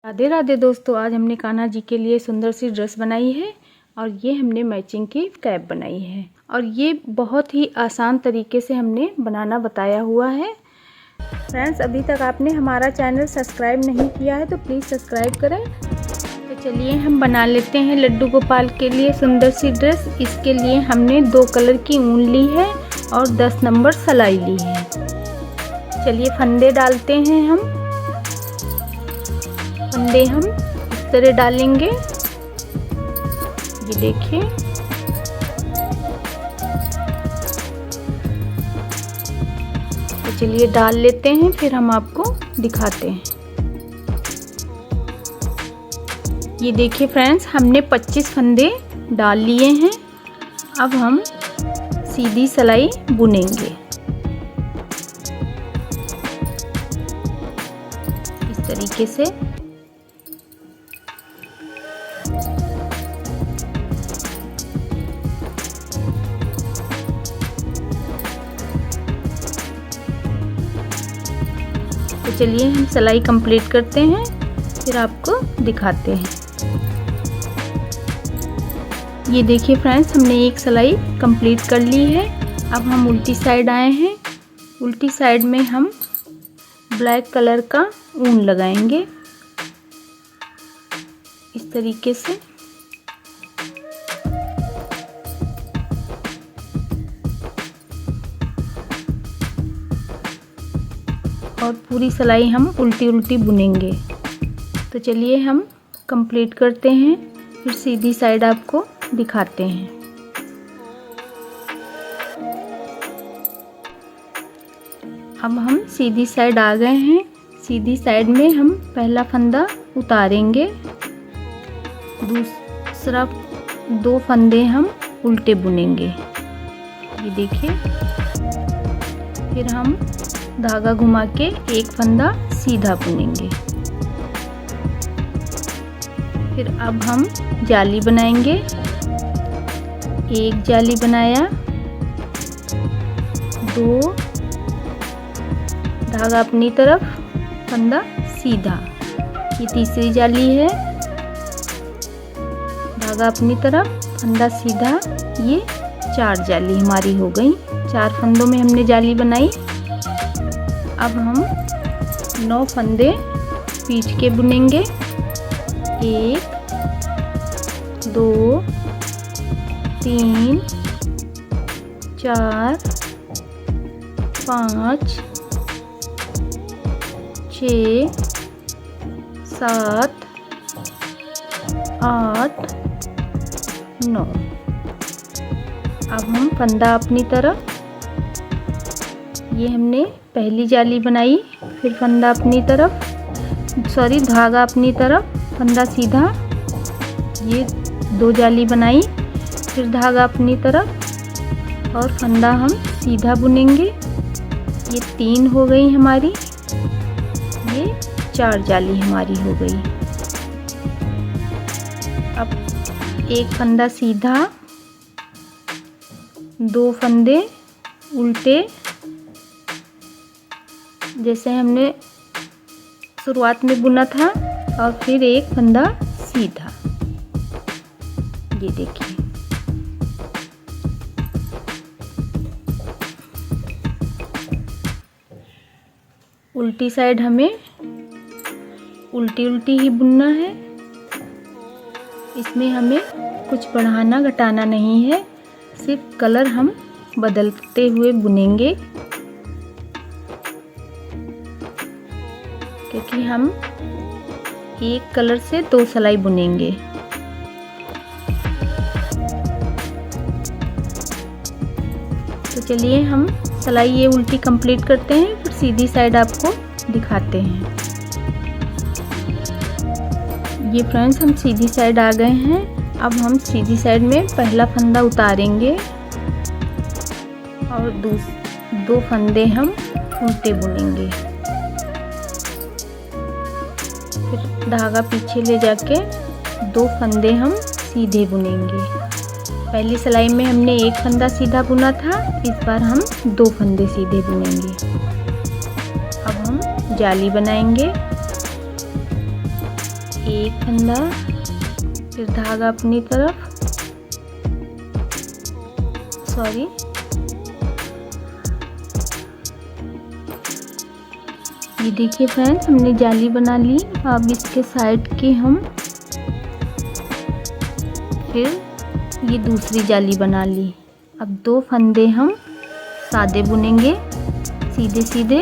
राधे राधे दोस्तों, आज हमने कान्हा जी के लिए सुंदर सी ड्रेस बनाई है और ये हमने मैचिंग की कैप बनाई है और ये बहुत ही आसान तरीके से हमने बनाना बताया हुआ है। फ्रेंड्स, अभी तक आपने हमारा चैनल सब्सक्राइब नहीं किया है तो प्लीज़ सब्सक्राइब करें। तो चलिए हम बना लेते हैं लड्डू गोपाल के लिए सुंदर सी ड्रेस। इसके लिए हमने 2 कलर की ऊन ली है और 10 नंबर सिलाई ली है। चलिए फंदे डालते हैं हम। फंदे हम इस तरह डालेंगे, ये देखिए। तो चलिए डाल लेते हैं, फिर हम आपको दिखाते हैं। ये देखिए फ्रेंड्स, हमने 25 फंदे डाल लिए हैं। अब हम सीधी सिलाई बुनेंगे इस तरीके से। तो चलिए हम सिलाई कंप्लीट करते हैं, फिर आपको दिखाते हैं। ये देखिए फ्रेंड्स, हमने एक सिलाई कंप्लीट कर ली है। अब हम उल्टी साइड आए हैं। उल्टी साइड में हम ब्लैक कलर का ऊन लगाएंगे इस तरीके से। और पूरी सिलाई हम उल्टी उल्टी बुनेंगे। तो चलिए हम कंप्लीट करते हैं, फिर सीधी साइड आपको दिखाते हैं। अब हम सीधी साइड आ गए हैं। सीधी साइड में हम पहला फंदा उतारेंगे, दूसरा 2 फंदे हम उल्टे बुनेंगे, ये देखिए। फिर हम धागा घुमा के एक फंदा सीधा बुनेंगे। फिर अब हम जाली बनाएंगे। एक जाली बनाया, 2 धागा अपनी तरफ, फंदा सीधा, ये तीसरी जाली है। धागा अपनी तरफ, फंदा सीधा, ये 4 जाली हमारी हो गई। 4 फंदों में हमने जाली बनाई। अब हम 9 फंदे पीछ के बुनेंगे। 1 2 3 4 5 6 7 8 9। अब हम फंदा अपनी तरफ, ये हमने पहली जाली बनाई, फिर फंदा अपनी तरफ, धागा अपनी तरफ, फंदा सीधा, ये 2 जाली बनाई, फिर धागा अपनी तरफ और फंदा हम सीधा बुनेंगे। ये 3 हो गई हमारी, ये 4 जाली हमारी हो गई। अब एक फंदा सीधा, 2 फंदे उल्टे, जैसे हमने शुरुआत में बुना था, और फिर एक फंदा सीधा, ये देखिए। उल्टी साइड हमें उल्टी उल्टी ही बुनना है। इसमें हमें कुछ बढ़ाना घटाना नहीं है, सिर्फ कलर हम बदलते हुए बुनेंगे, क्योंकि हम एक कलर से 2 सिलाई बुनेंगे। तो चलिए हम सिलाई ये उल्टी कंप्लीट करते हैं, फिर सीधी साइड आपको दिखाते हैं। ये फ्रेंड्स, हम सीधी साइड आ गए हैं। अब हम सीधी साइड में पहला फंदा उतारेंगे और 2 फंदे हम उल्टे बुनेंगे। फिर धागा पीछे ले जाके 2 फंदे हम सीधे बुनेंगे। पहली सिलाई में हमने एक फंदा सीधा बुना था, इस बार हम 2 फंदे सीधे बुनेंगे। अब हम जाली बनाएंगे। एक फंदा, फिर धागा अपनी तरफ, ये देखिए फ्रेंड्स, हमने जाली बना ली। अब इसके साइड के हम फिर ये दूसरी जाली बना ली। अब 2 फंदे हम सादे बुनेंगे सीधे सीधे।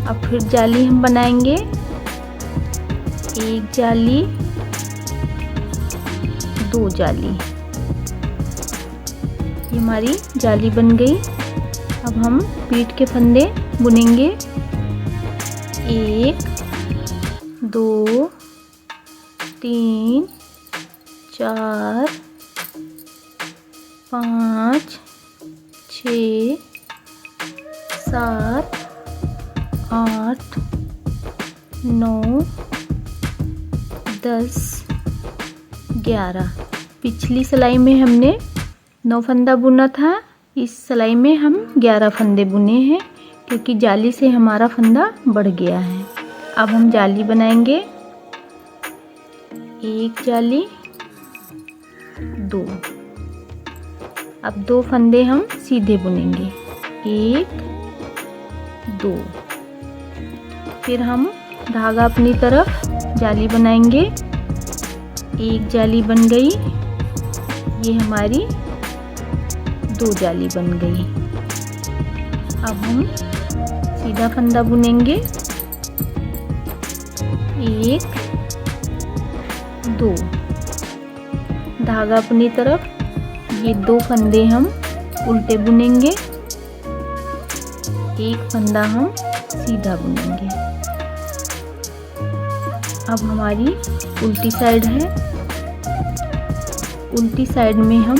अब फिर जाली हम बनाएंगे, एक जाली, 2 जाली। ये हमारी जाली बन गई। अब हम पीठ के फंदे बुनेंगे, 1 2 3 4 5 6 7 8 9 10 11। पिछली सिलाई में हमने 9 फंदा बुना था, इस सिलाई में हम 11 फंदे बुने हैं क्योंकि जाली से हमारा फंदा बढ़ गया है। अब हम जाली बनाएंगे, एक जाली, 2। अब 2 फंदे हम सीधे बुनेंगे, 1 2। फिर हम धागा अपनी तरफ जाली बनाएंगे, एक जाली बन गई, ये हमारी 2 जाली बन गई। अब हम सीधा फंदा बुनेंगे, 1 2। धागा अपनी तरफ, ये 2 फंदे हम उल्टे बुनेंगे, एक फंदा हम सीधा बुनेंगे। अब हमारी उल्टी साइड है, उल्टी साइड में हम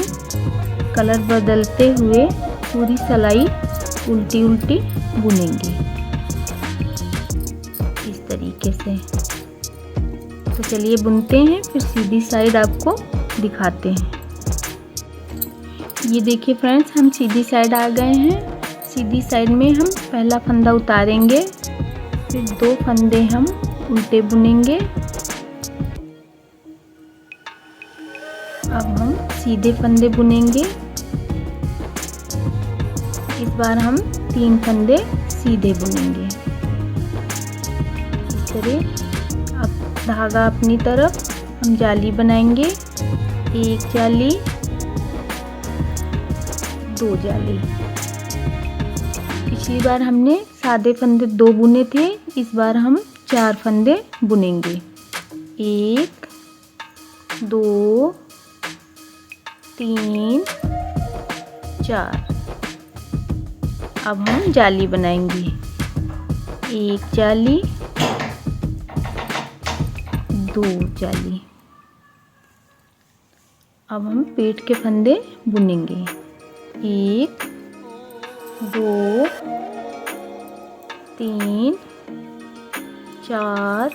कलर बदलते हुए पूरी सिलाई उल्टी उल्टी बुनेंगे इस तरीके से। तो चलिए बुनते हैं, फिर सीधी साइड आपको दिखाते हैं। ये देखिए फ्रेंड्स, हम सीधी साइड आ गए हैं। सीधी साइड में हम पहला फंदा उतारेंगे, फिर 2 फंदे हम उल्टे बुनेंगे। अब हम सीधे फंदे बुनेंगे, इस बार हम 3 फंदे सीधे बुनेंगे इस तरह। अब धागा अपनी तरफ, हम जाली बनाएंगे, एक जाली, 2 जाली। पिछली बार हमने सादे फंदे 2 बुने थे, इस बार हम 4 फंदे बुनेंगे, 1 2 3 4। अब हम जाली बनाएंगे, एक जाली, 2 जाली। अब हम पेट के फंदे बुनेंगे, 1 2 3 4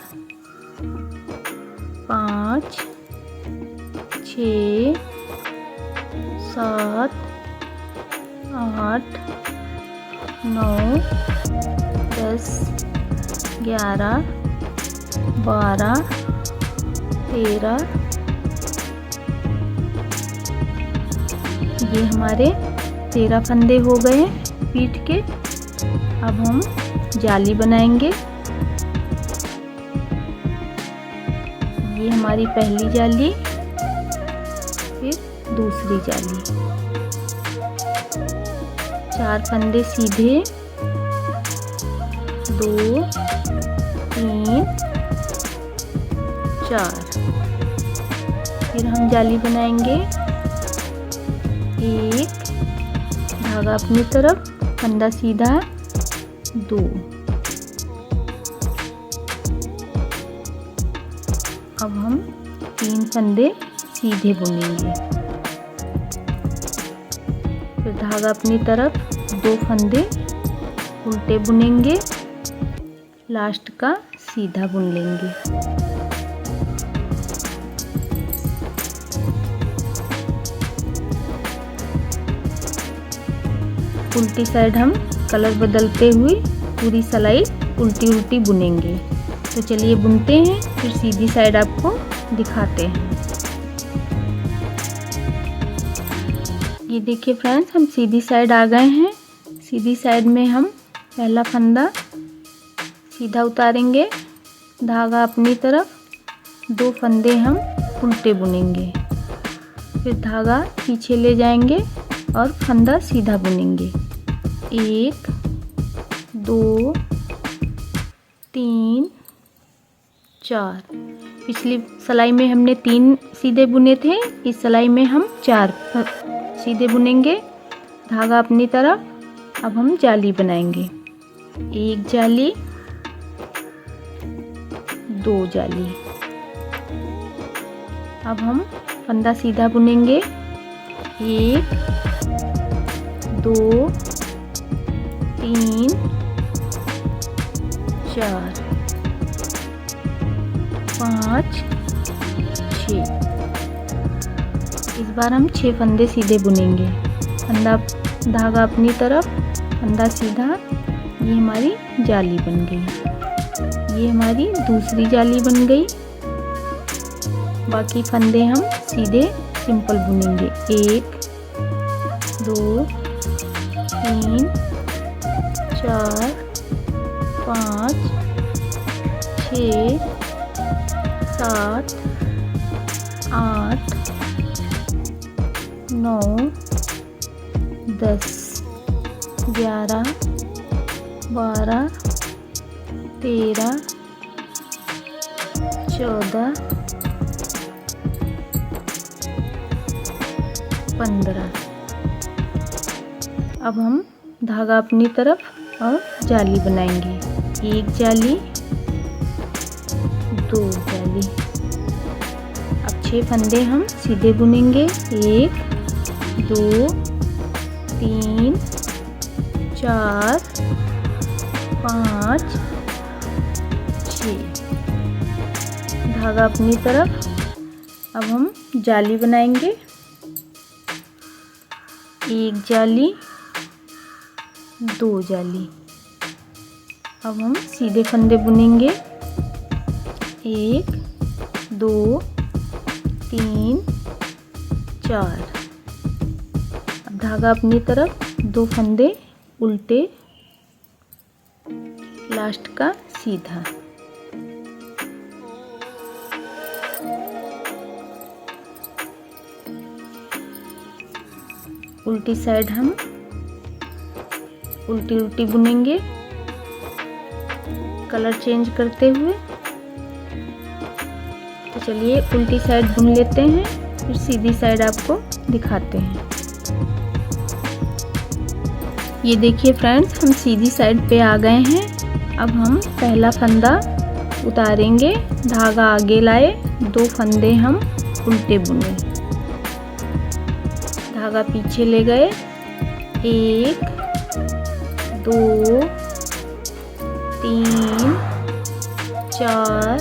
5 6 7 8 9 10 11 12 13। ये हमारे 13 फंदे हो गए पीठ के। अब हम जाली बनाएंगे, ये हमारी पहली जाली, फिर दूसरी जाली। 4 फंदे सीधे, 2 3 4। फिर हम जाली बनाएंगे, एक धागा अपनी तरफ, फंदा सीधा, 2। अब हम 3 फंदे सीधे बुनेंगे, फिर धागा अपनी तरफ, 2 फंदे उल्टे बुनेंगे, लास्ट का सीधा बुन लेंगे। उल्टी साइड हम कलर बदलते हुए पूरी सिलाई उल्टी उल्टी बुनेंगे। तो चलिए बुनते हैं, फिर सीधी साइड आपको दिखाते हैं। ये देखिए फ्रेंड्स, हम सीधी साइड आ गए हैं। सीधी साइड में हम पहला फंदा सीधा उतारेंगे, धागा अपनी तरफ, 2 फंदे हम उल्टे बुनेंगे, फिर धागा पीछे ले जाएंगे और फंदा सीधा बुनेंगे। 1 2 3 4। पिछली सिलाई में हमने 3 सीधे बुने थे, इस सिलाई में हम 4 सीधे बुनेंगे, धागा अपनी तरफ। अब हम जाली बनाएंगे, 1 जाली, 2 जाली। अब हम फंदा सीधा बुनेंगे, 1 2 3 4 5 6। इस बार हम 6 फंदे सीधे बुनेंगे, फंदा धागा अपनी तरफ, फंदा सीधा। ये हमारी जाली बन गई, ये हमारी दूसरी जाली बन गई। बाकी फंदे हम सीधे सिंपल बुनेंगे, 1 2 3 4 5 6 7 8 9 10 11 12 13 14 15। अब हम धागा अपनी तरफ और जाली बनाएंगे, 1 जाली, 2 जाली। अब 6 फंदे हम सीधे बुनेंगे, 1 2 3 4 5 6। धागा अपनी तरफ। अब हम जाली बनाएंगे, 1 जाली, 2 जाली। अब हम सीधे फंदे बुनेंगे, 1 2 3 4। अब धागा अपनी तरफ, 2 फंदे उल्टे, लास्ट का सीधा। उल्टी साइड हम उल्टी उल्टी बुनेंगे, कलर चेंज करते हुए। तो चलिए उल्टी साइड बुन लेते हैं, फिर सीधी साइड आपको दिखाते हैं। ये देखिए फ्रेंड्स, हम सीधी साइड पे आ गए हैं। अब हम पहला फंदा उतारेंगे, धागा आगे लाए, 2 फंदे हम उल्टे बुने, धागा पीछे ले गए, 1 2 3 4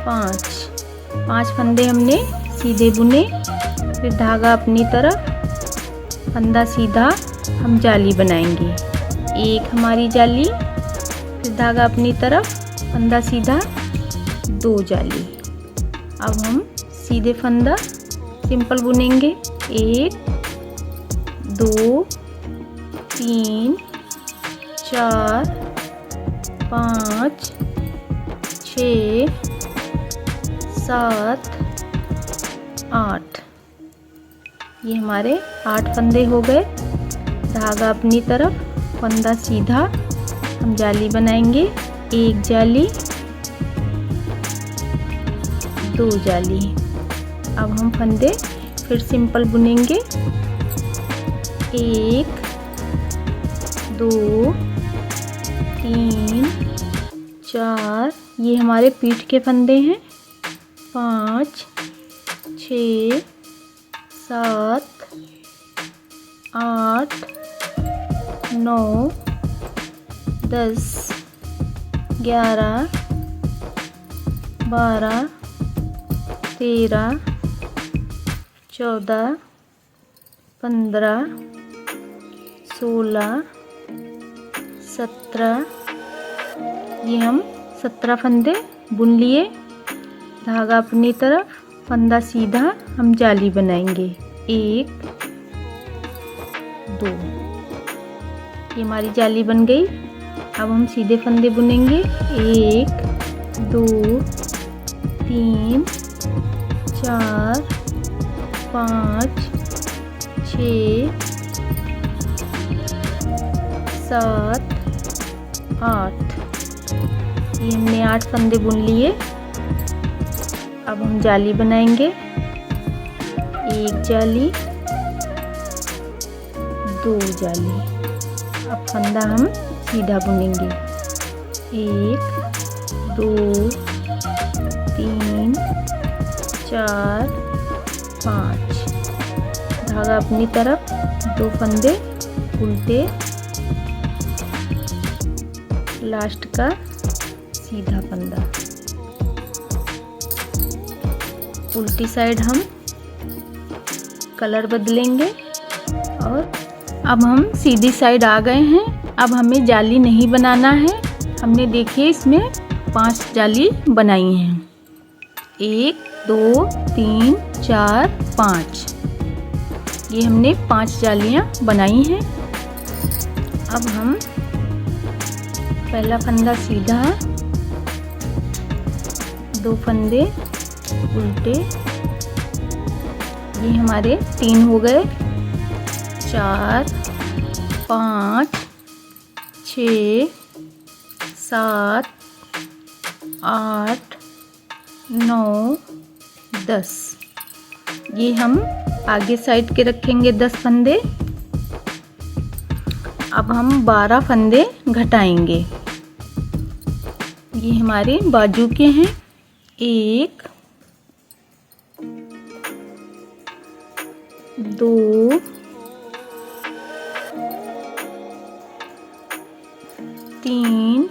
5 फंदे हमने सीधे बुने, फिर धागा अपनी तरफ, फंदा सीधा, हम जाली बनाएंगे, 1 हमारी जाली, फिर धागा अपनी तरफ, फंदा सीधा, 2 जाली। अब हम सीधे फंदा सिंपल बुनेंगे, 1 2 3 4 5 6 7 8। ये हमारे 8 फंदे हो गए। धागा अपनी तरफ, फंदा सीधा, हम जाली बनाएंगे, 1 जाली, 2 जाली। अब हम फंदे फिर सिंपल बुनेंगे, 1 2 3 4। ये हमारे पीठ के फंदे हैं, 5 6 7 8 9 10 11 12 13 14 15 16 17। ये हम 17 फंदे बुन लिए। धागा अपनी तरफ, फंदा सीधा, हम जाली बनाएंगे। 1 2, ये हमारी जाली बन गई। अब हम सीधे फंदे बुनेंगे। 1 2 3 4 5 6 7 8, ये हमने 8 फंदे बुन लिए। अब हम जाली बनाएंगे। 1 जाली, 2 जाली। अब फंदा हम सीधा बुनेंगे। 1 2 3 4 5, धागा अपनी तरफ, 2 फंदे उल्टे, लास्ट का सीधा फंदा। उल्टी साइड हम कलर बदलेंगे। और अब हम सीधी साइड आ गए हैं। अब हमें जाली नहीं बनाना है। हमने देखिए इसमें 5 जाली बनाई हैं। 1 2 3 4 5, ये हमने 5 जालियां बनाई हैं। अब हम पहला फंदा सीधा, 2 फंदे उल्टे, ये हमारे 3 हो गए। 4 5 6 7 8 9 10, ये हम आगे साइड के रखेंगे 10 फंदे। अब हम 12 फंदे घटाएंगे। ये हमारे बाजू के हैं। 1 2 3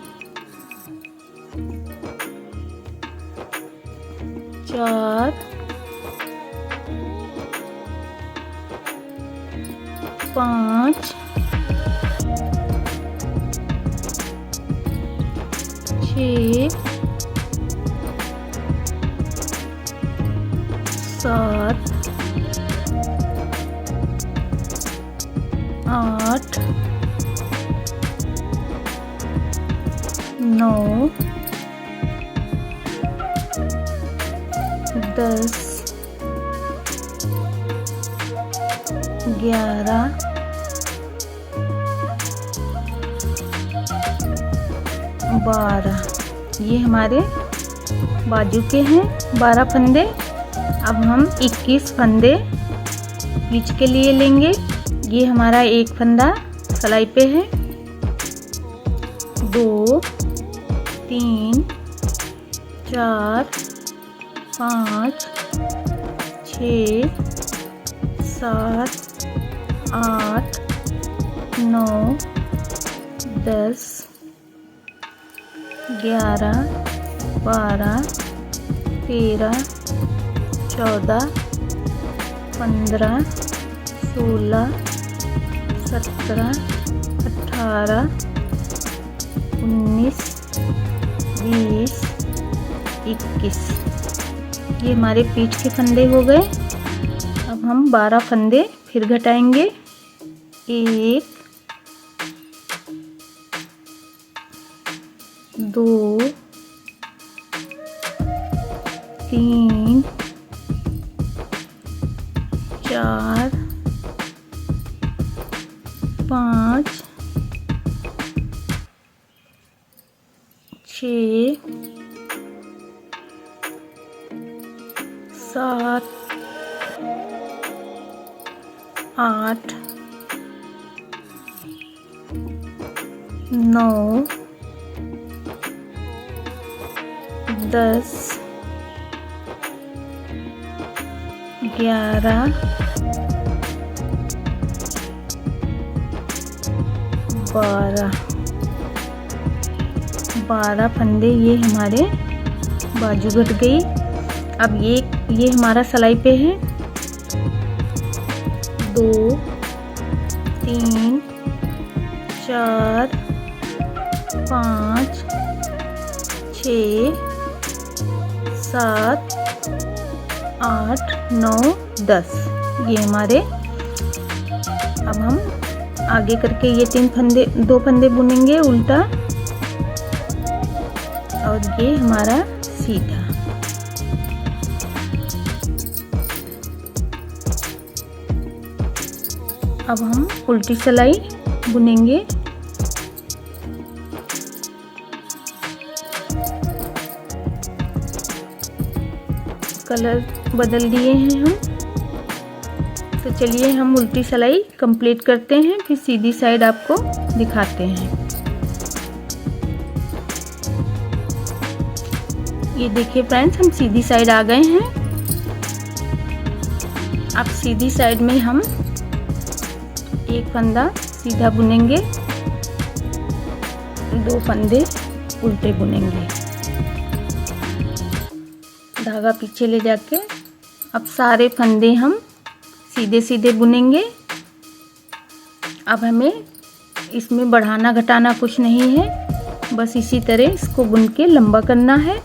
4 5 6 7 8 9 10 11 12, ये हमारे बाजू के हैं 12 फंदे। अब हम 21 फंदे बीच के लिए लेंगे। ये हमारा एक फंदा सिलाई पे है। 2 3 4 5 6 7 8 9 10 11 12 13 14 15 16 17 18 19 20 21, ये हमारे पीठ के फंदे हो गए। अब हम 12 फंदे फिर घटाएंगे। 1 2 3 4 5 6 7 8 9 10 11 12 फंदे ये हमारे बाजू घट गई। अब ये हमारा सिलाई पे है। 2 3 4 5 6 7 8 9 10 ये हमारे। अब हम आगे करके ये 2 फंदे बुनेंगे उल्टा और ये हमारा सीधा। अब हम उल्टी सिलाई बुनेंगे। कलर बदल दिए हैं हम, तो चलिए हम उल्टी सिलाई कंप्लीट करते हैं, फिर सीधी साइड आपको दिखाते हैं। ये देखिए फ्रेंड्स, हम सीधी साइड आ गए हैं। अब सीधी साइड में हम एक फंदा सीधा बुनेंगे, 2 फंदे उल्टे बुनेंगे, धागा पीछे ले जाके अब सारे फंदे हम सीधे सीधे बुनेंगे। अब हमें इसमें बढ़ाना घटाना कुछ नहीं है, बस इसी तरह इसको बुन के लंबा करना है।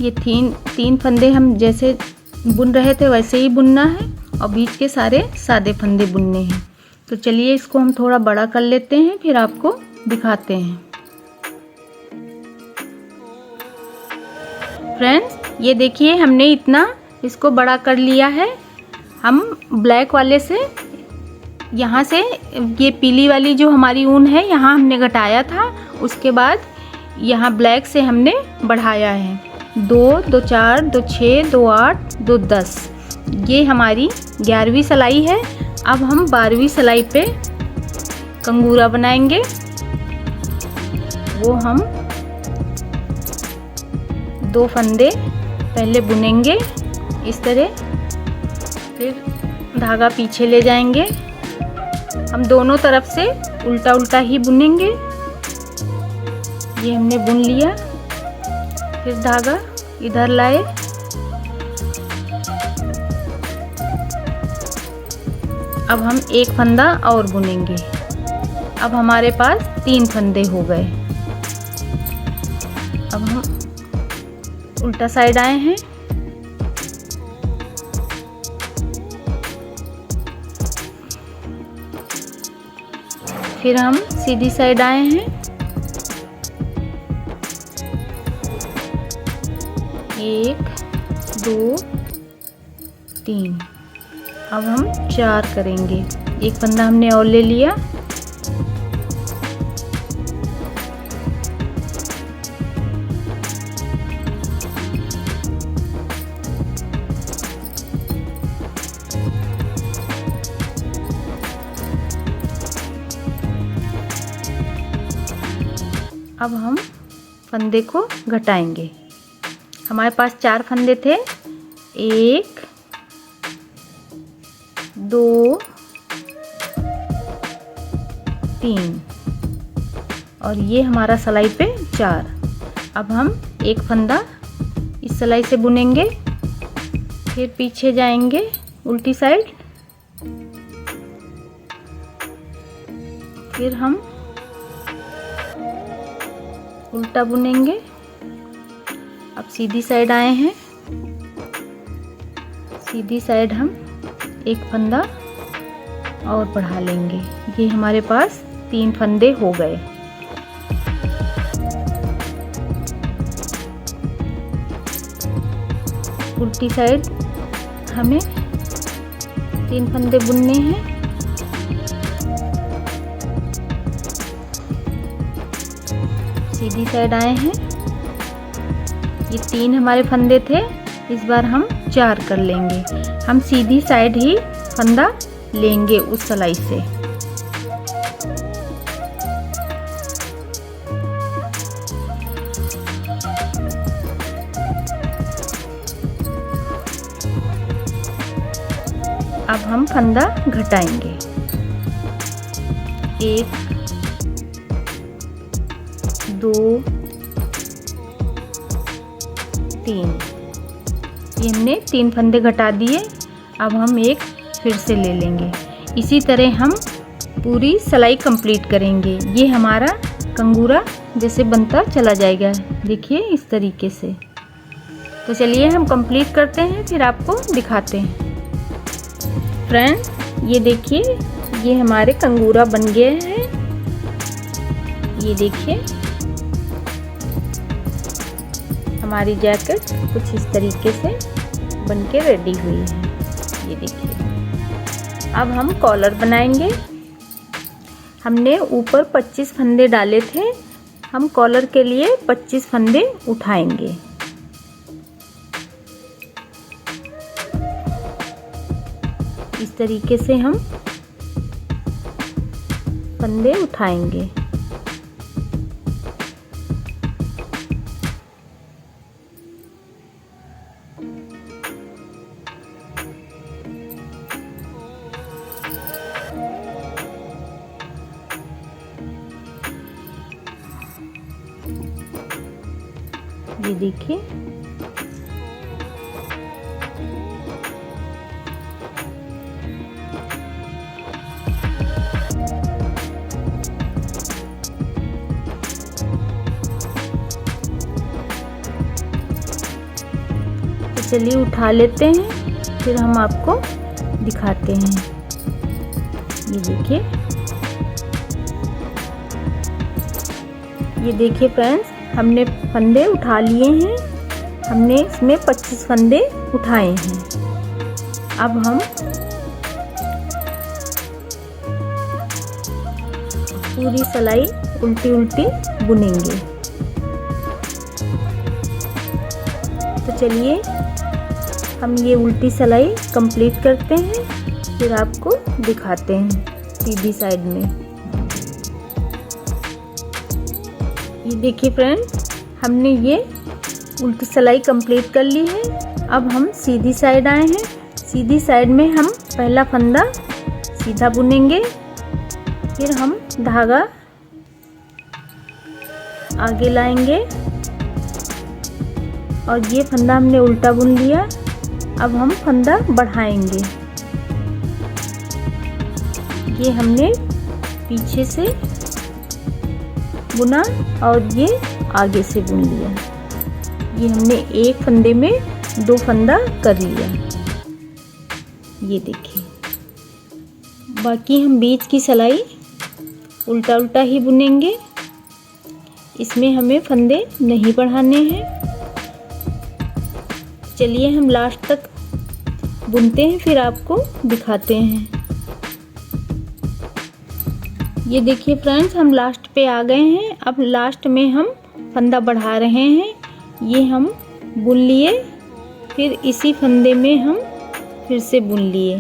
ये 3 फंदे हम जैसे बुन रहे थे वैसे ही बुनना है और बीच के सारे सादे फंदे बुनने हैं। तो चलिए इसको हम थोड़ा बड़ा कर लेते हैं, फिर आपको दिखाते हैं। फ्रेंड्स ये देखिए, हमने इतना इसको बड़ा कर लिया है। हम ब्लैक वाले से यहाँ से ये पीली वाली जो हमारी ऊन है यहाँ हमने घटाया था, उसके बाद यहाँ ब्लैक से हमने बढ़ाया है। 2 2 4 2 6 2 8 2 10 ये हमारी 11वीं सिलाई है। अब हम 12वीं सिलाई पे कंगूरा बनाएंगे। वो हम 2 फंदे पहले बुनेंगे इस तरह, फिर धागा पीछे ले जाएंगे। हम दोनों तरफ से उल्टा उल्टा ही बुनेंगे। ये हमने बुन लिया, फिर धागा इधर लाए, अब हम एक फंदा और बुनेंगे। अब हमारे पास 3 फंदे हो गए। अब हम उल्टा साइड आए हैं, फिर हम सीधी साइड आए हैं। 1 2 3 अब हम 4 करेंगे। एक फंदा हमने और ले लिया, अब हम फंदे को घटाएंगे। हमारे पास 4 फंदे थे, 1 2 3 और ये हमारा सिलाई पे 4। अब हम एक फंदा इस सिलाई से बुनेंगे, फिर पीछे जाएंगे उल्टी साइड, फिर हम उल्टा बुनेंगे। अब सीधी साइड आए हैं, सीधी साइड हम एक फंदा और बढ़ा लेंगे। ये हमारे पास 3 फंदे हो गए। उल्टी साइड हमें 3 फंदे बुनने हैं। सीधी साइड आए हैं, ये 3 हमारे फंदे थे, इस बार हम 4 कर लेंगे। हम सीधी साइड ही फंदा लेंगे उस सिलाई से। अब हम फंदा घटाएंगे। 1 2 3 ये हमने 3 फंदे घटा दिए। अब हम एक फिर से ले लेंगे। इसी तरह हम पूरी सिलाई कंप्लीट करेंगे। ये हमारा कंगूरा जैसे बनता चला जाएगा। देखिए इस तरीके से। तो चलिए हम कंप्लीट करते हैं, फिर आपको दिखाते हैं। फ्रेंड्स ये देखिए, ये हमारे कंगूरा बन गए हैं। ये देखिए हमारी जैकेट कुछ इस तरीके से बनके रेडी हुई है। ये देखिए। अब हम कॉलर बनाएंगे। हमने ऊपर 25 फंदे डाले थे, हम कॉलर के लिए 25 फंदे उठाएंगे। इस तरीके से हम फंदे उठाएंगे। ये देखिए तो चलिए उठा लेते हैं, फिर हम आपको दिखाते हैं। ये देखिए फ्रेंड्स, हमने फंदे उठा लिए हैं। हमने इसमें 25 फंदे उठाए हैं। अब हम पूरी सिलाई उल्टी उल्टी बुनेंगे। तो चलिए हम ये उल्टी सिलाई कंप्लीट करते हैं, फिर आपको दिखाते हैं सीधी साइड में। ये देखिए फ्रेंड्स, हमने ये उल्टी सिलाई कंप्लीट कर ली है। अब हम सीधी साइड आए हैं। सीधी साइड में हम पहला फंदा सीधा बुनेंगे, फिर हम धागा आगे लाएंगे और ये फंदा हमने उल्टा बुन लिया। अब हम फंदा बढ़ाएंगे। ये हमने पीछे से बुना और ये आगे से बुन लिया। ये हमने एक फंदे में 2 फंदा कर लिया। ये देखिए, बाकी हम बीच की सिलाई उल्टा उल्टा ही बुनेंगे। इसमें हमें फंदे नहीं बढ़ाने हैं। चलिए हम लास्ट तक बुनते हैं, फिर आपको दिखाते हैं। ये देखिए फ्रेंड्स, हम लास्ट पे आ गए हैं। अब लास्ट में हम फंदा बढ़ा रहे हैं। ये हम बुन लिए, फिर इसी फंदे में हम फिर से बुन लिए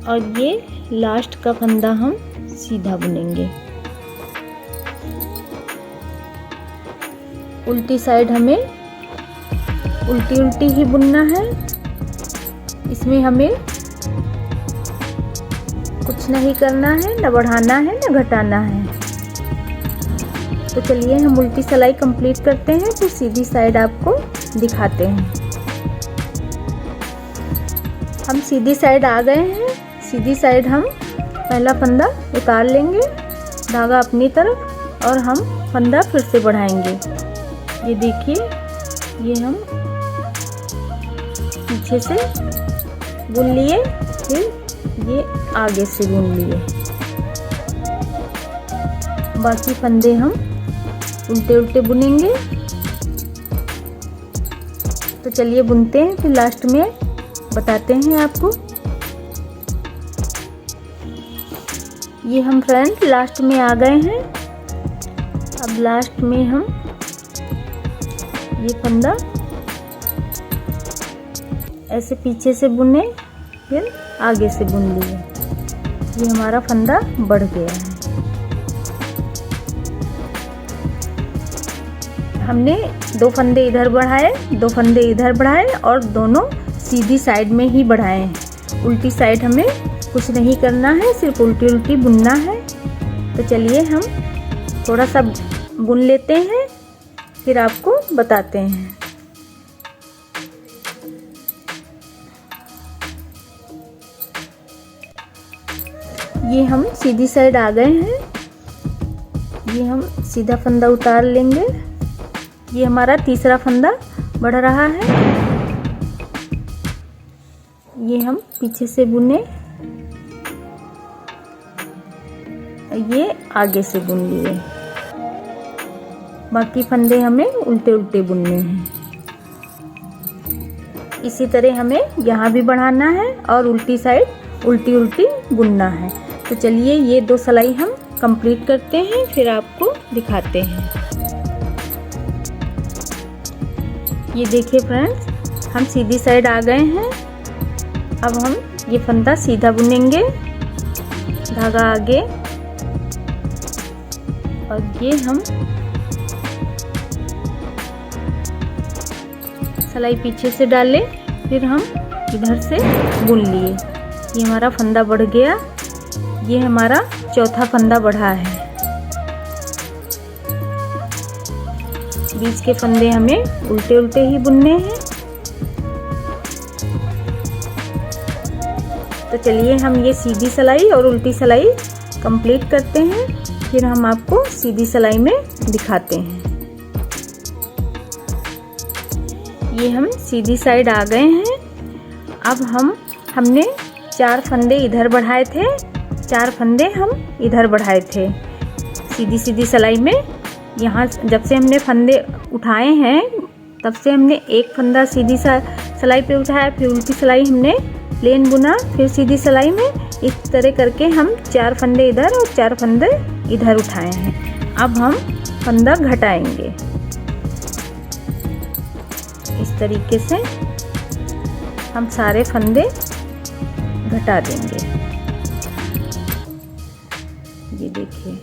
और ये लास्ट का फंदा हम सीधा बुनेंगे। उल्टी साइड हमें उल्टी उल्टी ही बुनना है। इसमें हमें कुछ नहीं करना है, न बढ़ाना है न घटाना है। तो चलिए हम उल्टी सिलाई कंप्लीट करते हैं, फिर सीधी साइड आपको दिखाते हैं। हम सीधी साइड आ गए हैं। सीधी साइड हम पहला फंदा उतार लेंगे, धागा अपनी तरफ, और हम फंदा फिर से बढ़ाएंगे। ये देखिए, ये हम पीछे से बुन लिए, फिर ये आगे से बुन लिए। बाकी फंदे हम उल्टे उल्टे बुनेंगे। तो चलिए बुनते हैं, फिर लास्ट में बताते हैं आपको। ये हम फ्रेंड लास्ट में आ गए हैं। अब लास्ट में हम ये फंदा ऐसे पीछे से बुने, फिर आगे से बुन लिए। ये हमारा फंदा बढ़ गया है। हमने 2 फंदे इधर बढ़ाए, 2 फंदे इधर बढ़ाए और दोनों सीधी साइड में ही बढ़ाए हैं। उल्टी साइड हमें कुछ नहीं करना है, सिर्फ उल्टी उल्टी बुनना है। तो चलिए हम थोड़ा सा बुन लेते हैं, फिर आपको बताते हैं। ये हम सीधी साइड आ गए हैं। ये हम सीधा फंदा उतार लेंगे। ये हमारा तीसरा फंदा बढ़ रहा है। ये हम पीछे से बुने, ये आगे से बुन लिए। बाकी फंदे हमें उल्टे उल्टे बुनने हैं। इसी तरह हमें यहाँ भी बढ़ाना है और उल्टी साइड उल्टी उल्टी बुनना है। तो चलिए ये 2 सिलाई हम कंप्लीट करते हैं, फिर आपको दिखाते हैं। ये देखिए फ्रेंड्स, हम सीधी साइड आ गए हैं। अब हम ये फंदा सीधा बुनेंगे, धागा आगे, और ये हम सिलाई पीछे से डाले, फिर हम इधर से बुन लिए। ये हमारा फंदा बढ़ गया। ये हमारा चौथा फंदा बढ़ा है। बीच के फंदे हमें उल्टे उल्टे ही बुनने हैं। तो चलिए हम ये सीधी सिलाई और उल्टी सिलाई कंप्लीट करते हैं, फिर हम आपको सीधी सिलाई में दिखाते हैं। ये हम सीधी साइड आ गए हैं। अब हमने 4 फंदे इधर बढ़ाए थे, 4 फंदे हम इधर बढ़ाए थे सीधी सीधी सिलाई में। यहाँ जब से हमने फंदे उठाए हैं तब से हमने एक फंदा सीधी सिलाई पे उठाया, फिर उल्टी सिलाई हमने प्लेन बुना, फिर सीधी सिलाई में। इस तरह करके हम 4 फंदे इधर और 4 फंदे इधर उठाए हैं। अब हम फंदा घटाएंगे इस तरीके से। हम सारे फंदे घटा देंगे। ये देखिए,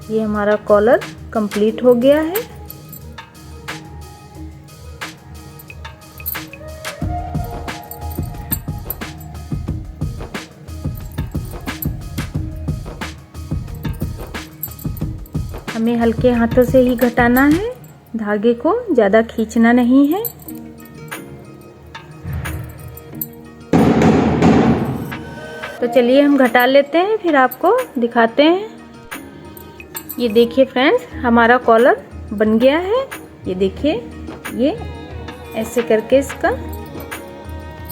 ये हमारा कॉलर कंप्लीट हो गया है। हमें हल्के हाथों से ही घटाना है, धागे को ज़्यादा खींचना नहीं है। तो चलिए हम घटा लेते हैं, फिर आपको दिखाते हैं। ये देखिए फ्रेंड्स, हमारा कॉलर बन गया है। ये देखिए, ये ऐसे करके इसका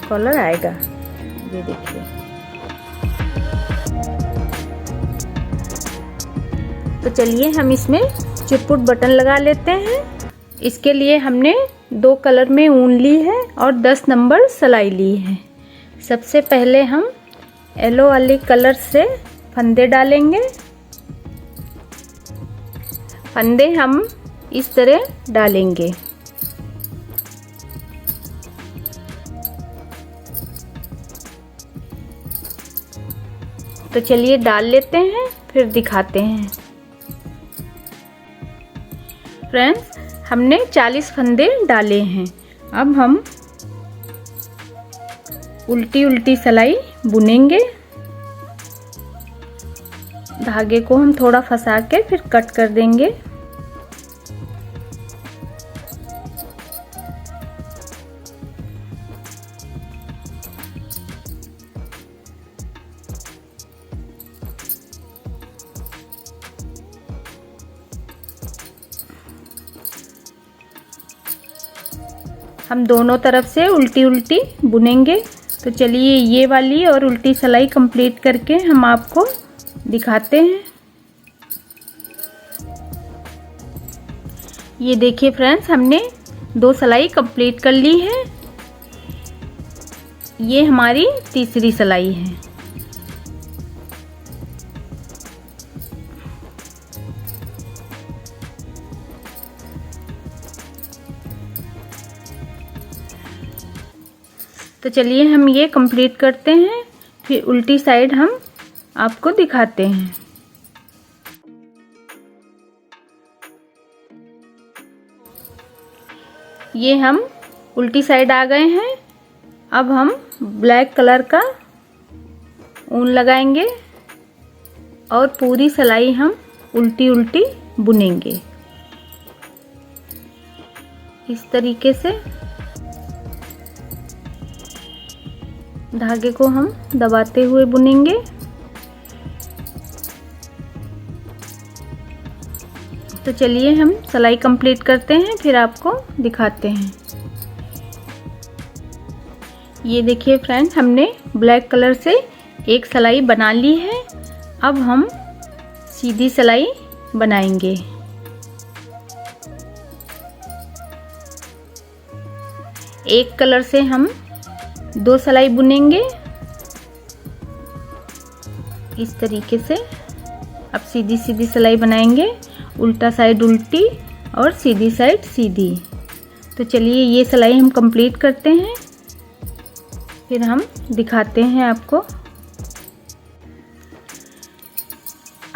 कॉलर आएगा। ये देखिए, तो चलिए हम इसमें चिरपुट बटन लगा लेते हैं। इसके लिए हमने 2 कलर में ऊन ली है और 10 नंबर सिलाई ली है। सबसे पहले हम येलो वाले कलर से फंदे डालेंगे। फंदे हम इस तरह डालेंगे। तो चलिए डाल लेते हैं, फिर दिखाते हैं। फ्रेंड्स, हमने 40 फंदे डाले हैं। अब हम उल्टी उल्टी सिलाई बुनेंगे। धागे को हम थोड़ा फंसा के फिर कट कर देंगे। हम दोनों तरफ से उल्टी उल्टी बुनेंगे। तो चलिए ये वाली और उल्टी सिलाई कंप्लीट करके हम आपको दिखाते हैं। ये देखिए फ्रेंड्स, हमने 2 सिलाई कंप्लीट कर ली है। ये हमारी तीसरी सिलाई है। तो चलिए हम ये कंप्लीट करते हैं, फिर उल्टी साइड हम आपको दिखाते हैं। ये हम उल्टी साइड आ गए हैं। अब हम ब्लैक कलर का ऊन लगाएंगे और पूरी सिलाई हम उल्टी उल्टी बुनेंगे इस तरीके से। धागे को हम दबाते हुए बुनेंगे। तो चलिए हम सिलाई कंप्लीट करते हैं, फिर आपको दिखाते हैं। ये देखिए फ्रेंड, हमने ब्लैक कलर से एक सिलाई बना ली है। अब हम सीधी सिलाई बनाएंगे। एक कलर से हम 2 सिलाई बुनेंगे इस तरीके से। अब सीधी सीधी सिलाई बनाएंगे, उल्टा साइड उल्टी और सीधी साइड सीधी। तो चलिए ये सिलाई हम कंप्लीट करते हैं, फिर हम दिखाते हैं आपको।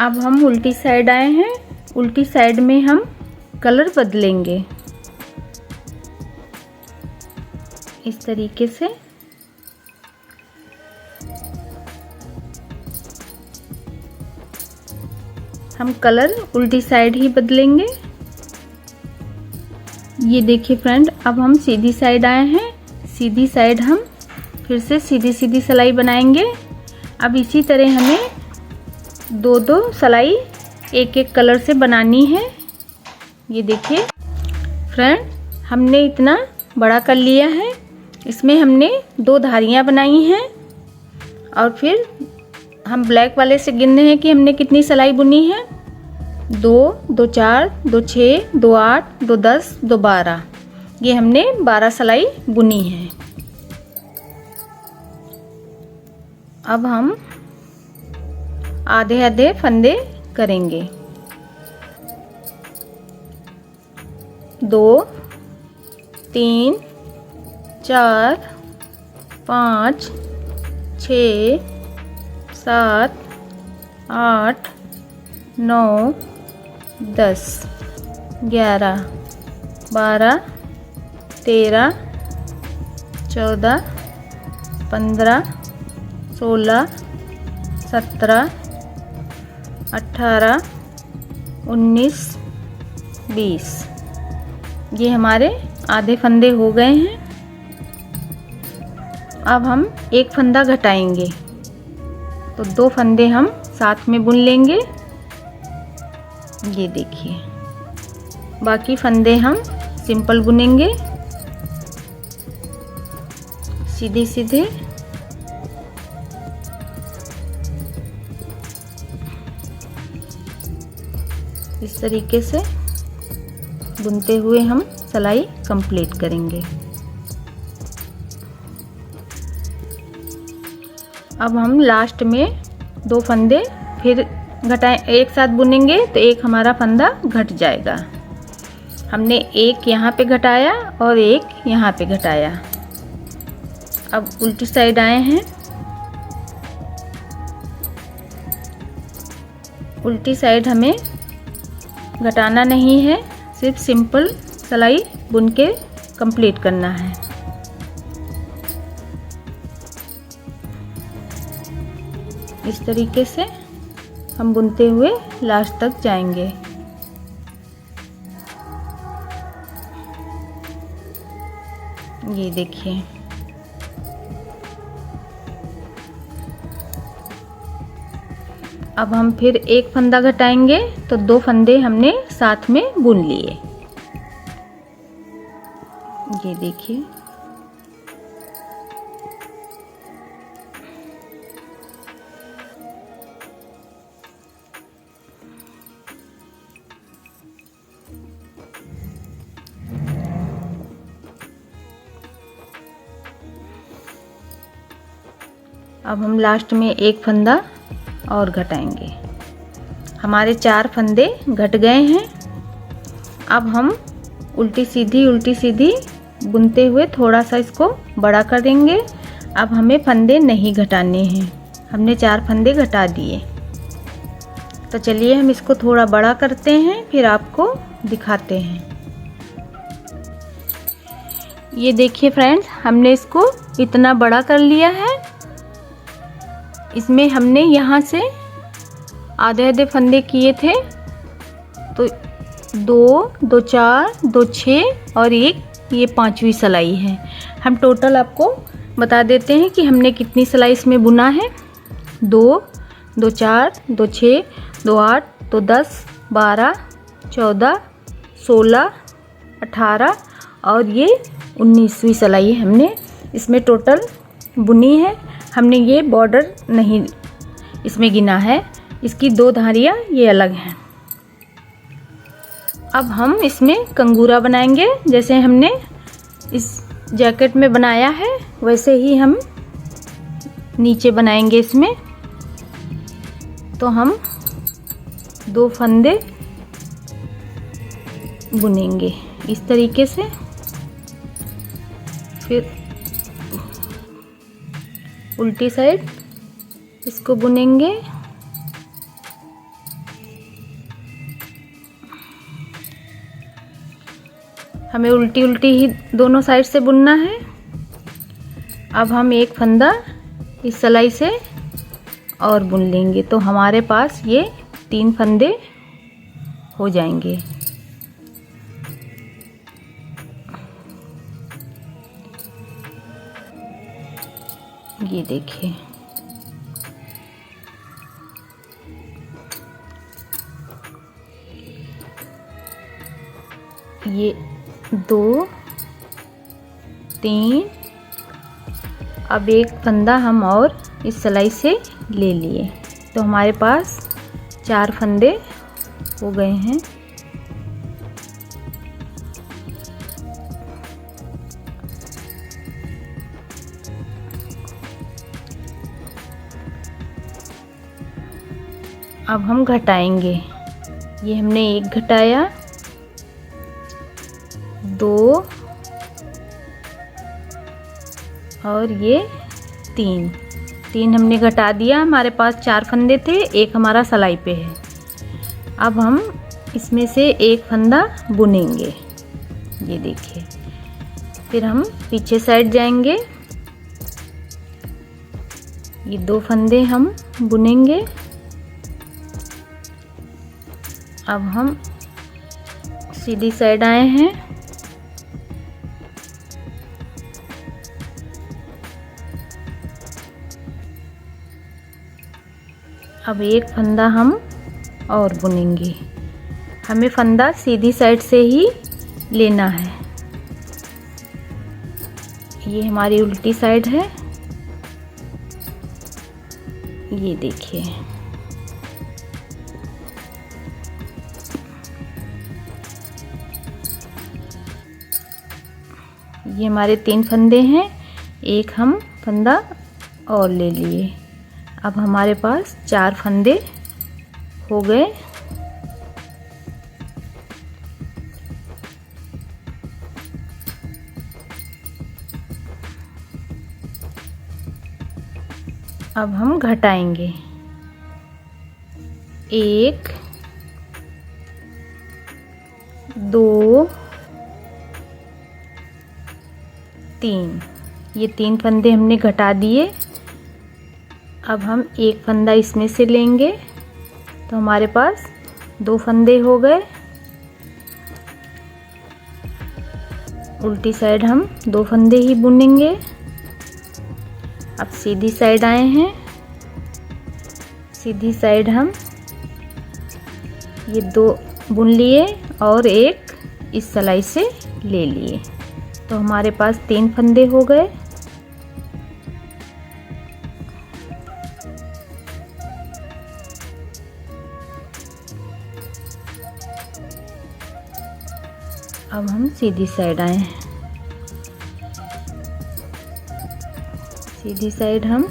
अब हम उल्टी साइड आए हैं, उल्टी साइड में हम कलर बदलेंगे इस तरीके से। हम कलर उल्टी साइड ही बदलेंगे। ये देखिए फ्रेंड, अब हम सीधी साइड आए हैं, सीधी साइड हम फिर से सीधी सीधी सिलाई बनाएंगे। अब इसी तरह हमें 2-2 सिलाई एक एक कलर से बनानी है। ये देखिए फ्रेंड, हमने इतना बड़ा कर लिया है। इसमें हमने 2 धारियाँ बनाई हैं और फिर हम ब्लैक वाले से गिन रहे हैं कि हमने कितनी सिलाई बुनी है। 2, 2 4, 2 6, 2 8, 2 10, 2 12। ये हमने 12 सिलाई बुनी है। अब हम आधे आधे फंदे करेंगे। 2, 3, 4, 5, 6, 7, 8, 9, 10, 11, 12, 13, 14, 15, 16, 17, 18, 19, 20। ये हमारे आधे फंदे हो गए हैं। अब हम एक फंदा घटाएंगे, तो 2 फंदे हम साथ में बुन लेंगे। ये देखिए, बाकी फंदे हम सिंपल बुनेंगे सीधे सीधे। इस तरीके से बुनते हुए हम सिलाई कंप्लीट करेंगे। अब हम लास्ट में 2 फंदे फिर घटाएं, एक साथ बुनेंगे तो एक हमारा फंदा घट जाएगा। हमने एक यहाँ पे घटाया और एक यहाँ पे घटाया। अब उल्टी साइड आए हैं, उल्टी साइड हमें घटाना नहीं है, सिर्फ सिंपल सिलाई बुन के कंप्लीट करना है। इस तरीके से हम बुनते हुए लास्ट तक जाएंगे। ये देखिए, अब हम फिर एक फंदा घटाएंगे तो 2 फंदे हमने साथ में बुन लिए। ये देखिए, अब हम लास्ट में एक फंदा और घटाएंगे। हमारे 4 फंदे घट गए हैं। अब हम उल्टी सीधी बुनते हुए थोड़ा सा इसको बड़ा कर देंगे। अब हमें फंदे नहीं घटाने हैं, हमने 4 फंदे घटा दिए। तो चलिए हम इसको थोड़ा बड़ा करते हैं, फिर आपको दिखाते हैं। ये देखिए फ्रेंड्स, हमने इसको इतना बड़ा कर लिया है। इसमें हमने यहाँ से आधे आधे फंदे किए थे, तो 2, 2 4, 2 6 और एक ये 5वीं सिलाई है। हम टोटल आपको बता देते हैं कि हमने कितनी सिलाई इसमें बुना है। 2, 2 4, 2 6, 2 8, 2 10, 12, 14, 16, 18 और ये 19वीं सिलाई हमने इसमें टोटल बुनी है। हमने ये बॉर्डर नहीं इसमें गिना है, इसकी 2 धारियाँ ये अलग हैं। अब हम इसमें कंगूरा बनाएंगे। जैसे हमने इस जैकेट में बनाया है वैसे ही हम नीचे बनाएंगे इसमें। तो हम 2 फंदे बुनेंगे इस तरीके से, फिर उल्टी साइड इसको बुनेंगे। हमें उल्टी उल्टी ही दोनों साइड से बुनना है। अब हम एक फंदा इस सिलाई से और बुन लेंगे तो हमारे पास ये 3 फंदे हो जाएंगे। ये देखिए, ये 2, 3, अब एक फंदा हम और इस सिलाई से ले लिए तो हमारे पास 4 फंदे हो गए हैं। अब हम घटाएंगे। ये हमने 1 घटाया, 2 और ये 3 हमने घटा दिया। हमारे पास 4 फंदे थे, एक हमारा सिलाई पे है। अब हम इसमें से एक फंदा बुनेंगे। ये देखिए, फिर हम पीछे साइड जाएंगे। ये 2 फंदे हम बुनेंगे। अब हम सीधी साइड आए हैं। अब एक फंदा हम और बुनेंगे। हमें फंदा सीधी साइड से ही लेना है। ये हमारी उल्टी साइड है। ये देखिए, ये हमारे 3 फंदे हैं, एक हम फंदा और ले लिए। अब हमारे पास 4 फंदे हो गए। अब हम घटाएंगे। 1, 2, 3, ये 3 फंदे हमने घटा दिए। अब हम एक फंदा इसमें से लेंगे तो हमारे पास 2 फंदे हो गए। उल्टी साइड हम 2 फंदे ही बुनेंगे। अब सीधी साइड आए हैं। सीधी साइड हम ये 2 बुन लिए और एक इस सिलाई से ले लिए तो हमारे पास 3 फंदे हो गए। अब हम सीधी साइड आए हैं। सीधी साइड हम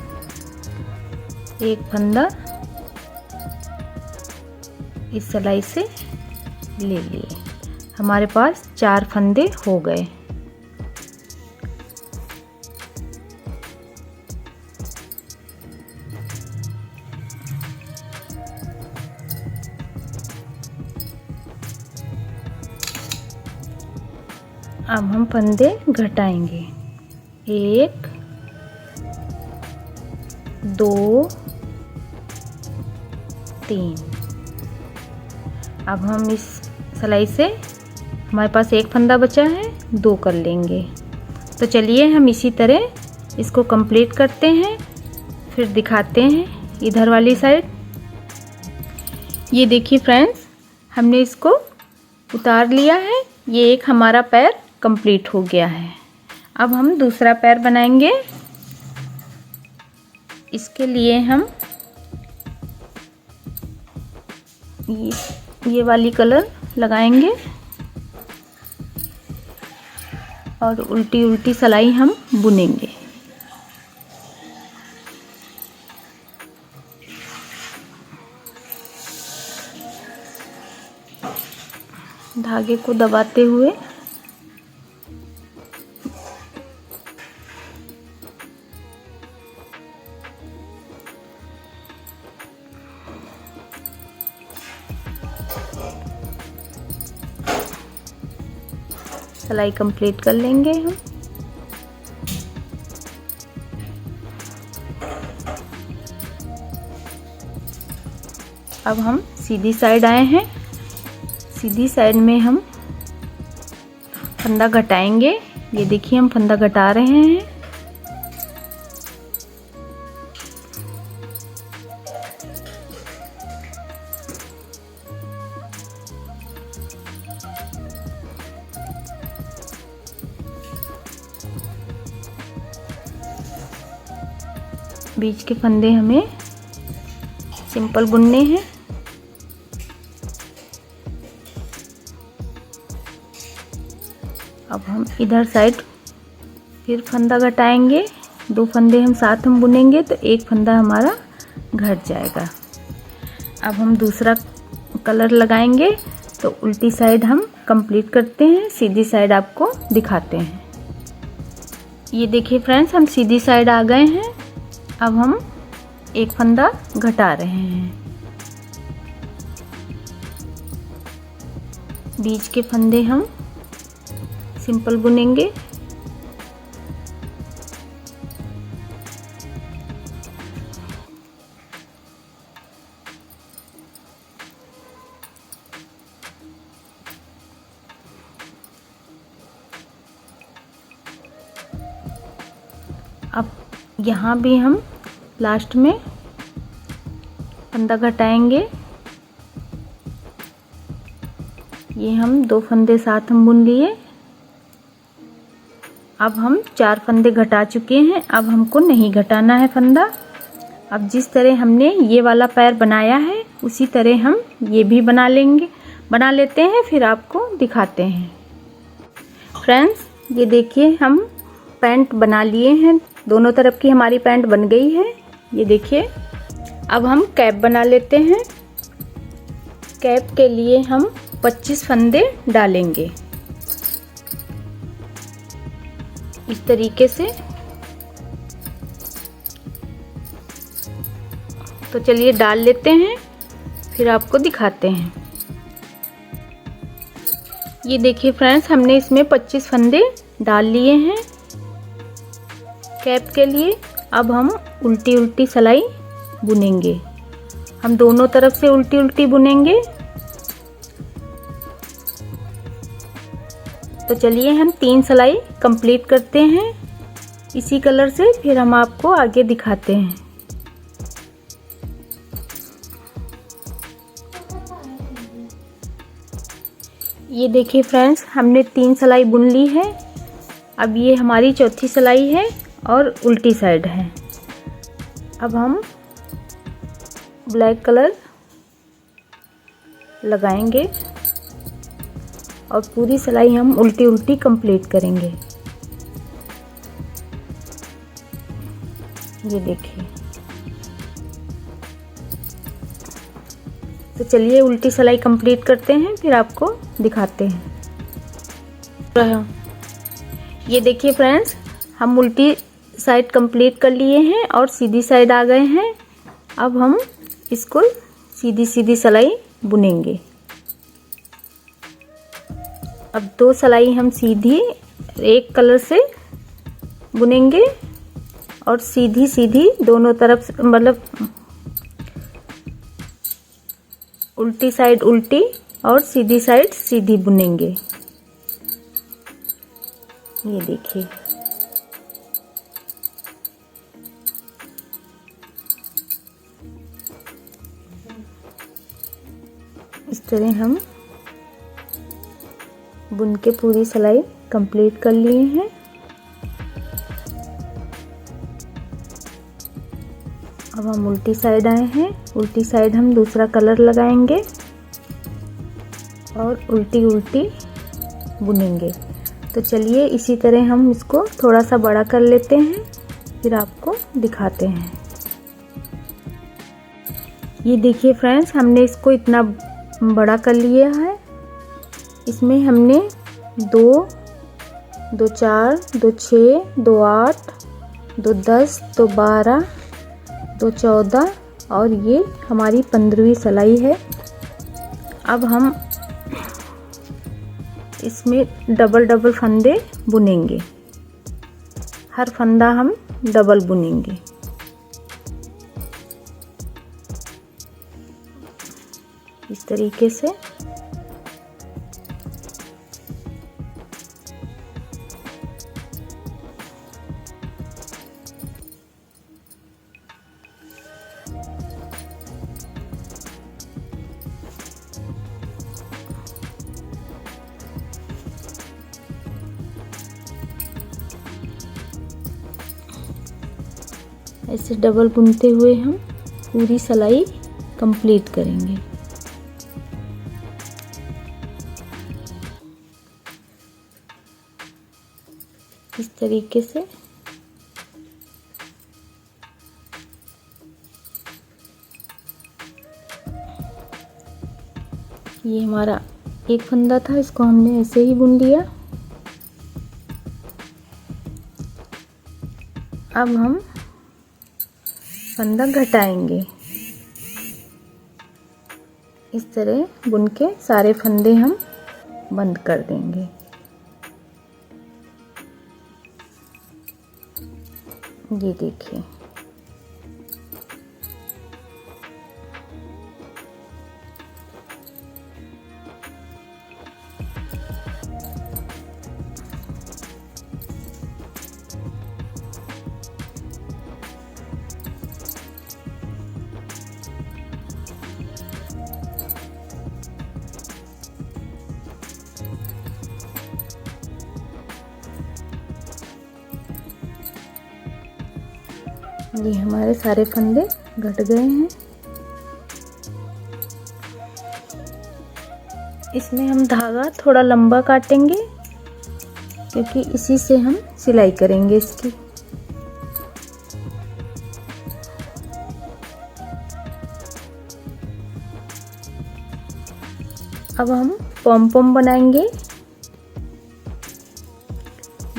एक फंदा इस सिलाई से ले लिए। हमारे पास 4 फंदे हो गए। अब हम फंदे घटाएंगे। 1, 2, 3। अब हम इस सिलाई से हमारे पास एक फंदा बचा है, 2 कर लेंगे। तो चलिए हम इसी तरह इसको कंप्लीट करते हैं, फिर दिखाते हैं इधर वाली साइड। ये देखिए फ्रेंड्स, हमने इसको उतार लिया है। ये एक हमारा पैर कंप्लीट हो गया है। अब हम दूसरा पैर बनाएंगे। इसके लिए हम ये वाली कलर लगाएंगे और उल्टी उल्टी सिलाई हम बुनेंगे। धागे को दबाते हुए सिलाई कंप्लीट कर लेंगे हम। अब हम सीधी साइड आए हैं। सीधी साइड में हम फंदा घटाएंगे। ये देखिए हम फंदा घटा रहे हैं। बीच के फंदे हमें सिंपल बुनने हैं। अब हम इधर साइड फिर फंदा घटाएंगे। 2 फंदे हम साथ में बुनेंगे तो एक फंदा हमारा घट जाएगा। अब हम दूसरा कलर लगाएंगे तो उल्टी साइड हम कंप्लीट करते हैं। सीधी साइड आपको दिखाते हैं। ये देखिए फ्रेंड्स, हम सीधी साइड आ गए हैं। अब हम एक फंदा घटा रहे हैं। बीच के फंदे हम सिंपल बुनेंगे। अब यहाँ भी हम लास्ट में फंदा घटाएंगे। ये हम 2 फंदे साथ हम बुन लिए। अब हम 4 फंदे घटा चुके हैं। अब हमको नहीं घटाना है फंदा। अब जिस तरह हमने ये वाला पैर बनाया है उसी तरह हम ये भी बना लेते हैं। फिर आपको दिखाते हैं। फ्रेंड्स, ये देखिए हम पैंट बना लिए हैं। दोनों तरफ की हमारी पैंट बन गई है। ये देखिए। अब हम कैप बना लेते हैं। कैप के लिए हम 25 फंदे डालेंगे इस तरीके से। तो चलिए डाल लेते हैं, फिर आपको दिखाते हैं। ये देखिए फ्रेंड्स, हमने इसमें 25 फंदे डाल लिए हैं कैप के लिए। अब हम उल्टी उल्टी सिलाई बुनेंगे। हम दोनों तरफ से उल्टी उल्टी बुनेंगे। तो चलिए हम 3 सिलाई कंप्लीट करते हैं इसी कलर से, फिर हम आपको आगे दिखाते हैं। ये देखिए फ्रेंड्स, हमने 3 सिलाई बुन ली है। अब ये हमारी चौथी सिलाई है और उल्टी साइड है। अब हम ब्लैक कलर लगाएंगे और पूरी सिलाई हम उल्टी उल्टी कंप्लीट करेंगे। ये देखिए। तो चलिए उल्टी सिलाई कंप्लीट करते हैं, फिर आपको दिखाते हैं। ये देखिए फ्रेंड्स, हम उल्टी साइड कंप्लीट कर लिए हैं और सीधी साइड आ गए हैं। अब हम इसको सीधी सीधी सिलाई बुनेंगे। अब 2 सिलाई हम सीधी एक कलर से बुनेंगे और सीधी सीधी दोनों तरफ, मतलब उल्टी साइड उल्टी और सीधी साइड सीधी बुनेंगे। ये देखिए। इस तरह हम बुन के पूरी सिलाई कंप्लीट कर लिए हैं। अब हम उल्टी साइड आए हैं। उल्टी साइड हम दूसरा कलर लगाएंगे और उल्टी उल्टी बुनेंगे। तो चलिए इसी तरह हम इसको थोड़ा सा बड़ा कर लेते हैं, फिर आपको दिखाते हैं। ये देखिए फ्रेंड्स, हमने इसको इतना बड़ा कर लिया है। इसमें हमने 2, 2 4, 2 6, 2 8, 2 10, 2 12, 2 14 और ये हमारी 15वीं सिलाई है। अब हम इसमें डबल डबल फंदे बुनेंगे। हर फंदा हम डबल बुनेंगे। इस तरीके से ऐसे डबल बुनते हुए हम पूरी सिलाई कंप्लीट करेंगे। इस तरीके से ये हमारा एक फंदा था, इसको हमने ऐसे ही बुन लिया। अब हम फंदा घटाएंगे। इस तरह बुन के सारे फंदे हम बंद कर देंगे। ये देखिए, ये हमारे सारे फंदे घट गए हैं। इसमें हम धागा थोड़ा लंबा काटेंगे क्योंकि इसी से हम सिलाई करेंगे इसकी। अब हम पॉम पॉम बनाएंगे।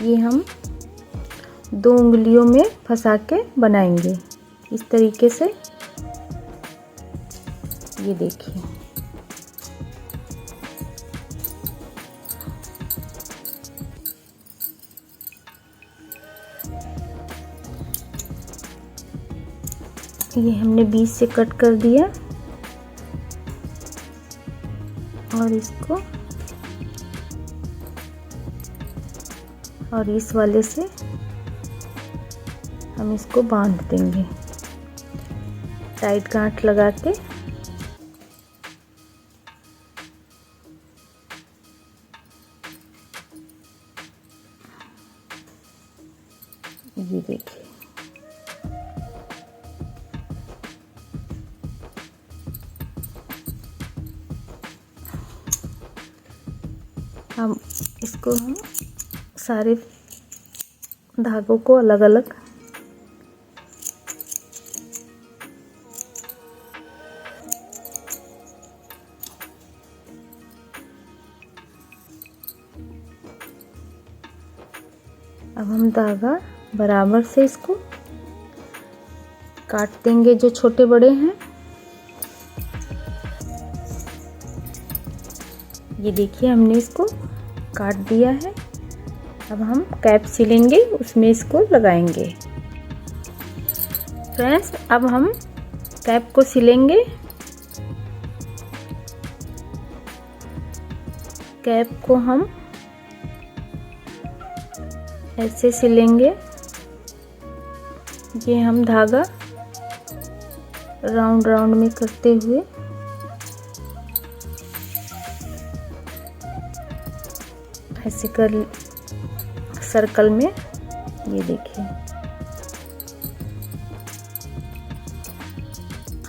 ये हम 2 उंगलियों में फंसा के बनाएंगे इस तरीके से। ये देखिए, ये हमने बीच से कट कर दिया और इसको और इस वाले से हम इसको बांध देंगे टाइट गांठ लगा के। ये देखिए, हम इसको सारे धागों को अलग अलग अब हम धागा बराबर से इसको काट देंगे जो छोटे बड़े हैं। ये देखिए, हमने इसको काट दिया है। अब हम कैप सिलेंगे, उसमें इसको लगाएंगे। फ्रेंड्स, अब हम कैप को सिलेंगे। कैप को हम ऐसे सिलेंगे। ये हम धागा राउंड राउंड में करते हुए ऐसे कर सर्कल में, ये देखिए।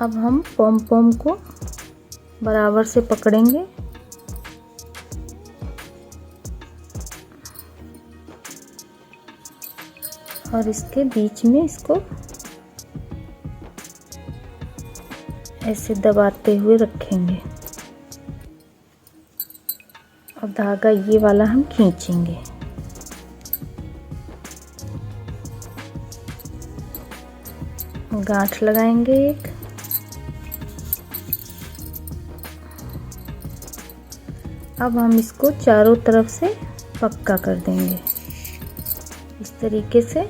अब हम पॉम पॉम को बराबर से पकड़ेंगे और इसके बीच में इसको ऐसे दबाते हुए रखेंगे और धागा ये वाला हम खींचेंगे। गांठ लगाएंगे एक, अब हम इसको चारों तरफ से पक्का कर देंगे इस तरीके से।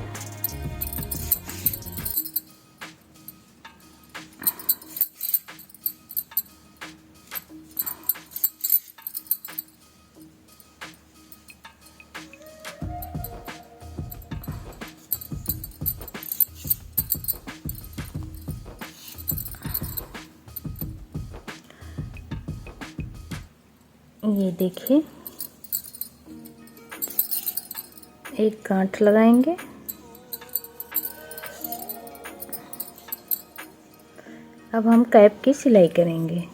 ये देखिए, एक गांठ लगाएंगे, अब हम कैप की सिलाई करेंगे।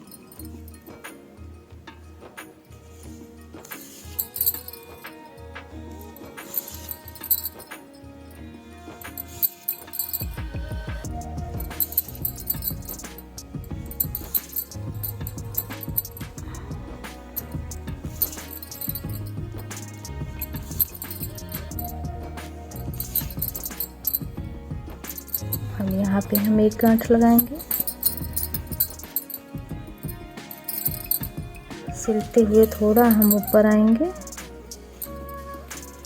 अब यहाँ पे हम एक गांठ लगाएंगे, सिलते हुए थोड़ा हम ऊपर आएंगे,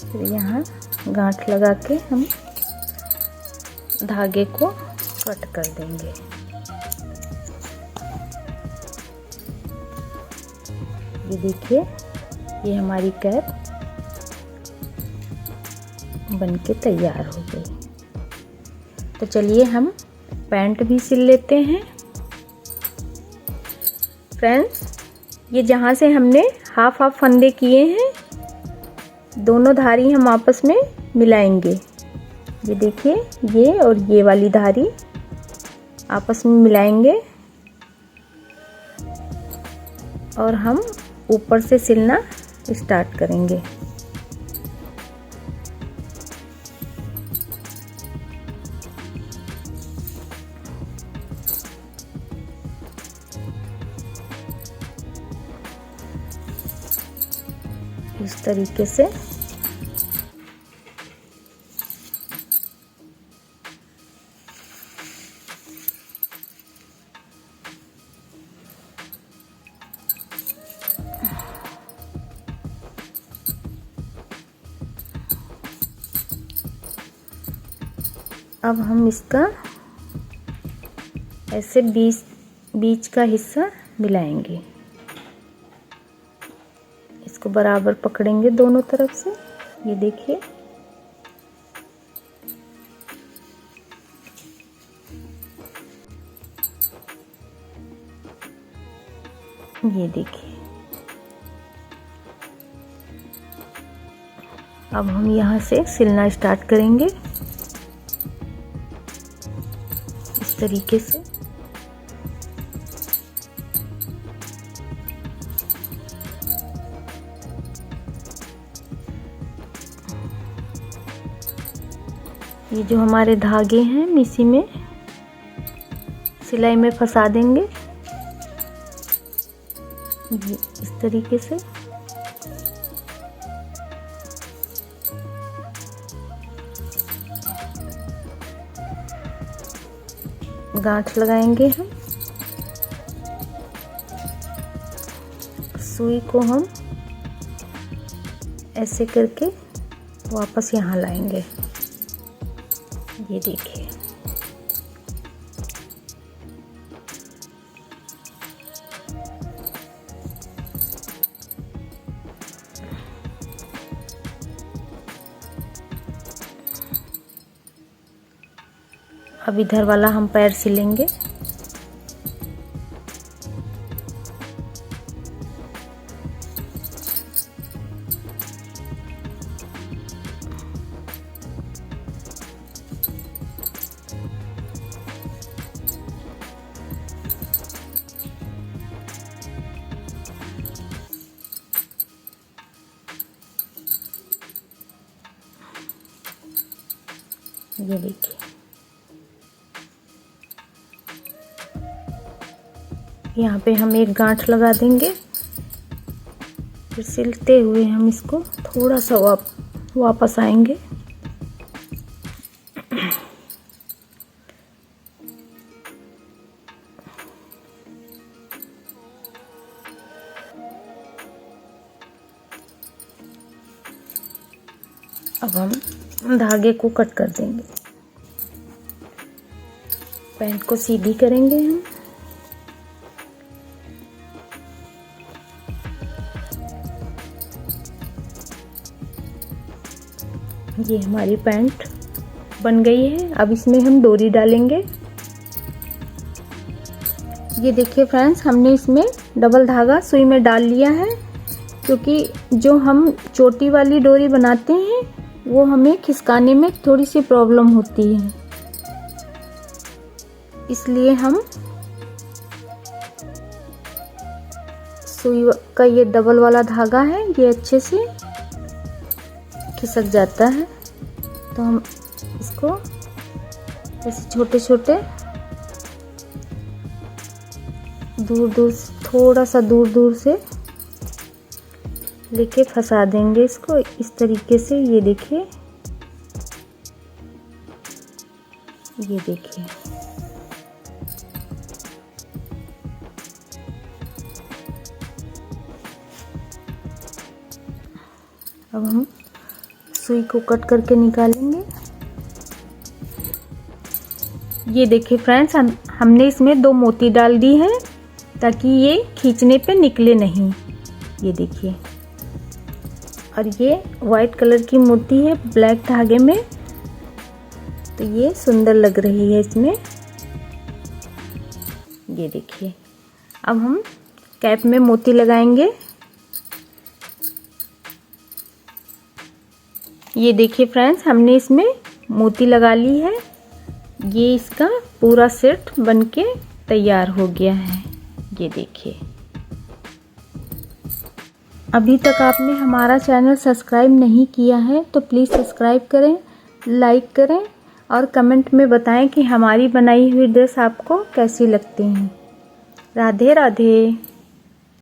फिर यहाँ गांठ लगा के हम धागे को कट कर देंगे। ये देखिए, ये हमारी कैप बनके तैयार हो गई। तो चलिए हम पैंट भी सिल लेते हैं। फ्रेंड्स, ये जहाँ से हमने हाफ हाफ फंदे किए हैं, दोनों धारी हम आपस में मिलाएंगे। ये देखिए, ये और ये वाली धारी आपस में मिलाएंगे और हम ऊपर से सिलना स्टार्ट करेंगे। इस तरीके से अब हम इसका ऐसे बीच का हिस्सा मिलाएंगे, इसको बराबर पकड़ेंगे दोनों तरफ से। ये देखिए, ये देखिए। अब हम यहाँ से सिलना स्टार्ट करेंगे इस तरीके से। ये जो हमारे धागे हैं इसी में सिलाई में फंसा देंगे ये इस तरीके से। गांठ लगाएंगे हम, सुई को हम ऐसे करके वापस यहाँ लाएंगे। ये देखिए, अब इधर वाला हम पैर सिलेंगे। ये देखिए, यहाँ पे हम एक गांठ लगा देंगे, फिर सिलते हुए हम इसको थोड़ा सा वापस आएंगे। अब हम धागे को कट कर देंगे, पैंट को सीधी करेंगे हम। ये हमारी पैंट बन गई है। अब इसमें हम डोरी डालेंगे। ये देखिए फ्रेंड्स, हमने इसमें डबल धागा सुई में डाल लिया है, क्योंकि जो हम चोटी वाली डोरी बनाते हैं वो हमें खिसकाने में थोड़ी सी प्रॉब्लम होती है, इसलिए हम सुई का ये डबल वाला धागा है, ये अच्छे से खिसक जाता है। तो हम इसको ऐसे छोटे छोटे थोड़ा सा दूर दूर से लेके फंसा देंगे इसको इस तरीके से। ये देखिए, ये देखिए, अब हम सुई को कट करके निकालेंगे। ये देखिए फ्रेंड्स, हमने इसमें 2 मोती डाल दी है ताकि ये खींचने पे निकले नहीं। ये देखिए, और ये वाइट कलर की मोती है ब्लैक धागे में, तो ये सुंदर लग रही है इसमें। ये देखिए, अब हम कैप में मोती लगाएंगे। ये देखिए फ्रेंड्स, हमने इसमें मोती लगा ली है। ये इसका पूरा सेट बनके तैयार हो गया है। ये देखिए, अभी तक आपने हमारा चैनल सब्सक्राइब नहीं किया है तो प्लीज़ सब्सक्राइब करें, लाइक करें और कमेंट में बताएं कि हमारी बनाई हुई ड्रेस आपको कैसी लगती हैं। राधे राधे।